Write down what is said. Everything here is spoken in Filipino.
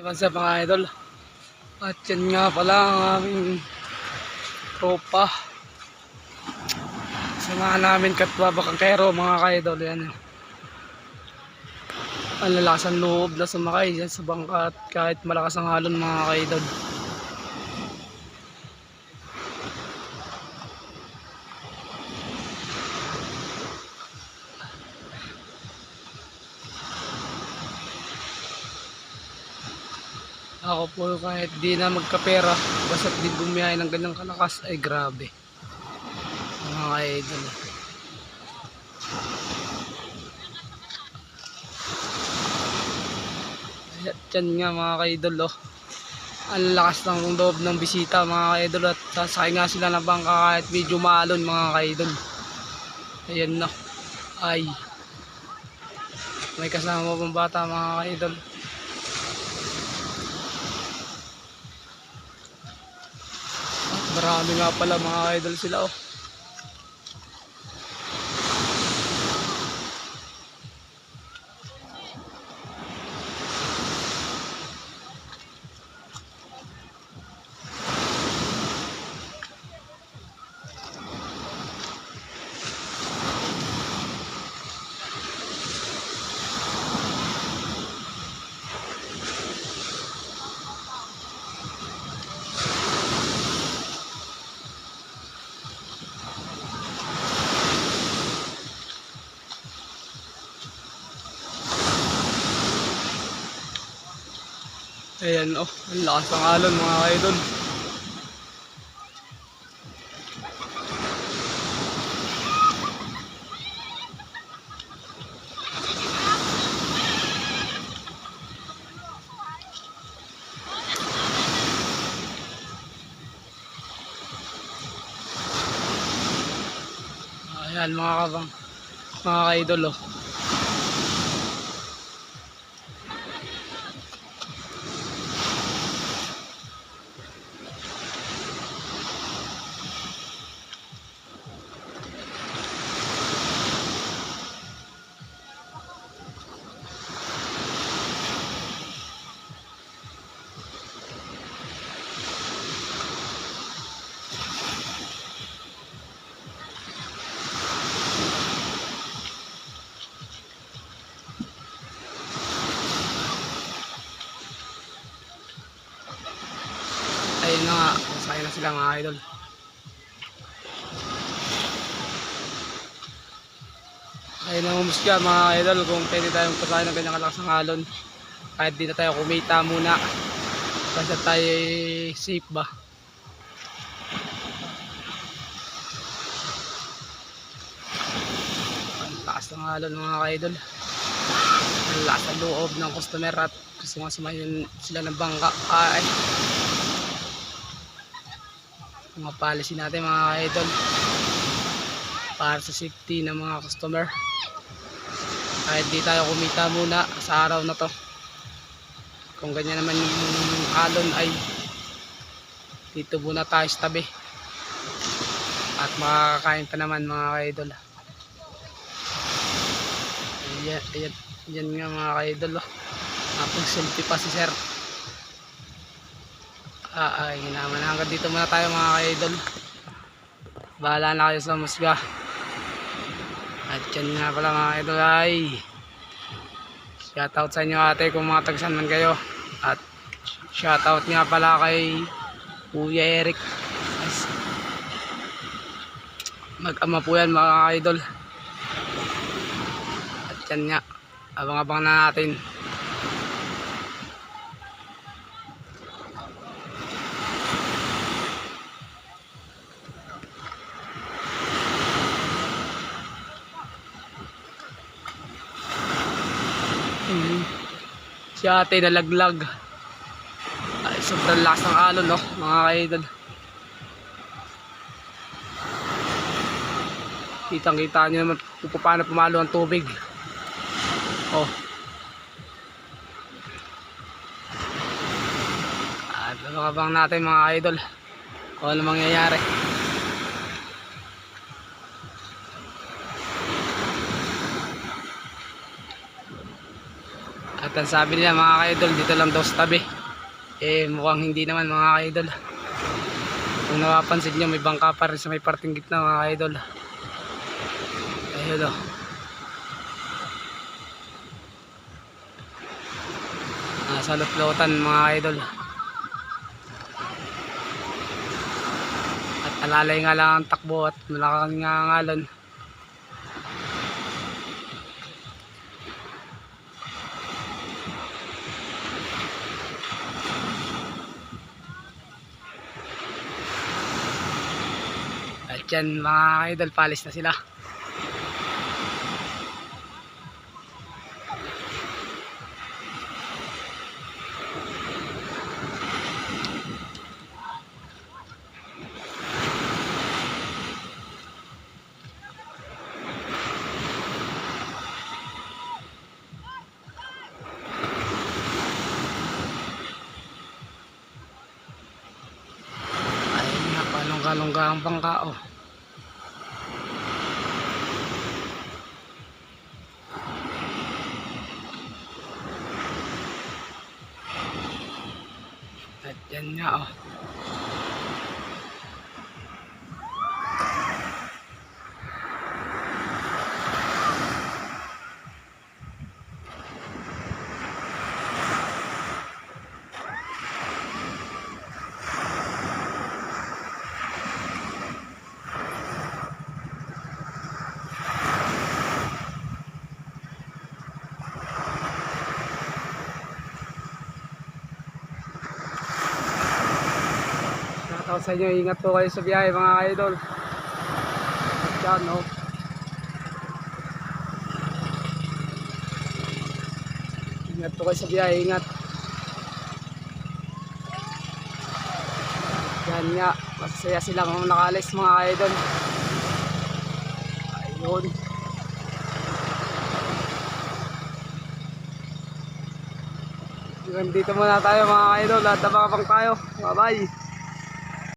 Diba sa mga idol? At yan nga pala ang aming tropa. Samahan namin Katwa Bakangkero mga ka-idol. Yan. Ang lalakas ang loob na sumakay dyan sa bangkat kahit malakas ang halon mga ka-idol. Ako po kahit di na magkapera basta't di bumiyahe ng ganyang kalakas ay grabe mga ka-idol. Yan nga mga ka-idol oh. Ang lakas ng loob ng bisita mga ka-idol at sasakay nga sila ng bangka kahit medyo maalon mga ka-idol. Ayan na. Ay. May kasama pang bata mga ka-idol. Marami nga pala mga idol sila oh. Ayan oh, ang lakas ng alon mga idol. Ayan mga ka-idol oh. Ayun na nga, masaya na sila mga idol. Ayun na umusga mga idol kung pwede tayong pasaya ng ganyang kalakas ng alon. Kahit di na tayo kumita muna. Basta tayo safe ba. Ang lakas ng alon mga idol. Ang lakas ng loob ng customer at gusto nga sumayin sila ng bangka. Ay. Mga policy natin mga idol para sa safety ng mga customer kahit di tayo kumita muna sa araw na to. Kung ganyan naman yung alon ay dito muna tayo sa tabi at makakain pa naman mga idol. Yan nga mga idol oh. Napag selfie pa si sir. Ay naman hanggang dito muna tayo mga idol. Bahala na kayo sa musga. At yan nga pala mga idol ay shoutout sa inyo ate kung mga tagsan man kayo. At shoutout nga pala kay Kuya Eric. Mag-ama po yan mga idol. At yan nga, abang-abang na natin. Si ate nalaglag. Ay, sobrang lakas ng alon no mga idol. Kitang kita nyo naman kung paano pumalo ang tubig oh. At abang natin mga idol kung ano mangyayari. At At ang sabi nila mga ka-idol, dito lang daw sa tabi. Eh mukhang hindi naman mga ka-idol. Kung napapansin nyo, may bangka pa rin sa may parting gitna mga ka-idol. Ayun o. Nasa luplotan mga ka-idol. At alalay nga lang ang takbo at malaking nga ang alon. At yan mga idol, palis na sila. Ayun nga, palongga-longga ang bangka oh. At yan nga oh. Shoutout sa inyo, ingat po kayo sa biyahe mga idol. At yan oh. Ingat po kayo sa biyahe, ingat. Yan nga, masaya sila kung nakaalis mga idol. Ayun. Dito muna tayo mga idol at nababang tayo. Bye bye.